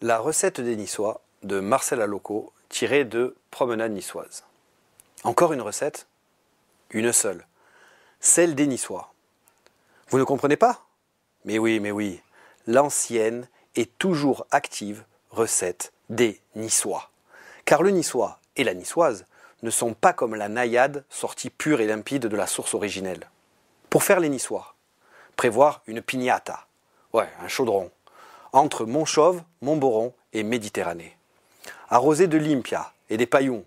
La recette des Niçois de Marcel Aloco, tirée de Promenade niçoise. Encore une recette? Une seule. Celle des Niçois. Vous ne comprenez pas? Mais oui. L'ancienne et toujours active recette des Niçois. Car le Niçois et la Niçoise ne sont pas comme la naïade sortie pure et limpide de la source originelle. Pour faire les Niçois, prévoir une piñata, un chaudron, entre Montchauve, Montboron et Méditerranée. Arrosé de limpia et des paillons.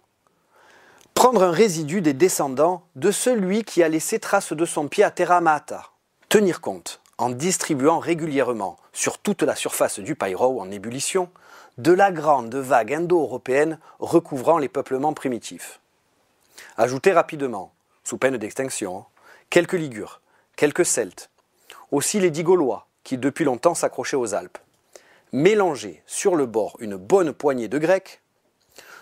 Prendre un résidu des descendants de celui qui a laissé trace de son pied à Terra Amata. Tenir compte, en distribuant régulièrement sur toute la surface du Païro en ébullition, de la grande vague indo-européenne recouvrant les peuplements primitifs. Ajouter rapidement, sous peine d'extinction, quelques Ligures, quelques Celtes, aussi les dits Gaulois qui depuis longtemps s'accrochaient aux Alpes. Mélanger sur le bord une bonne poignée de Grecs,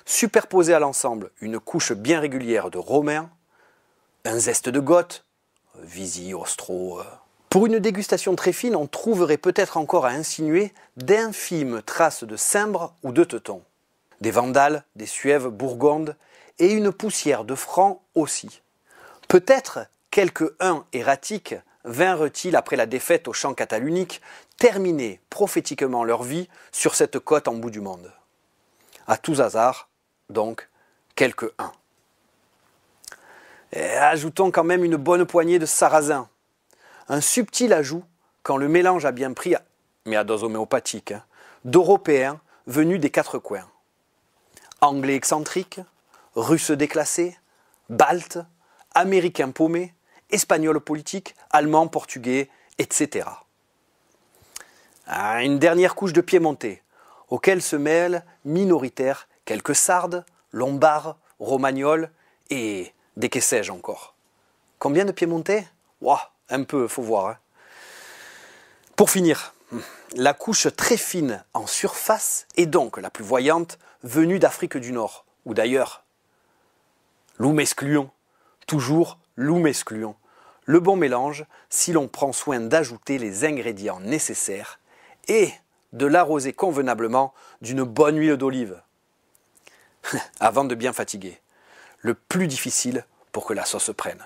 superposer à l'ensemble une couche bien régulière de Romains, un zeste de Goths, Visi, Ostro. Pour une dégustation très fine, on trouverait peut-être encore à insinuer d'infimes traces de Cimbres ou de Teutons, des Vandales, des Suèves, Bourgondes et une poussière de Francs aussi. Peut-être quelques uns erratiques vinrent-ils après la défaite au champ catalunique terminer prophétiquement leur vie sur cette côte en bout du monde. À tous hasards, donc, quelques uns. Et ajoutons quand même une bonne poignée de sarrasin. Un subtil ajout quand le mélange a bien pris, mais à dose homéopathique, d'Européens venus des quatre coins. Anglais excentriques, Russes déclassés, Baltes, Américains paumés, Espagnols politiques, Allemands, Portugais, etc. Une dernière couche de piémontais, auquel se mêlent minoritaires quelques sardes, lombards, romagnols et des que sais-je encore. Combien de piémontais? Un peu, faut voir. Pour finir, la couche très fine en surface et donc la plus voyante venue d'Afrique du Nord, ou d'ailleurs. Loum excluons, toujours loum excluons. Le bon mélange si l'on prend soin d'ajouter les ingrédients nécessaires et de l'arroser convenablement d'une bonne huile d'olive. Avant de bien fatiguer. Le plus difficile pour que la sauce prenne.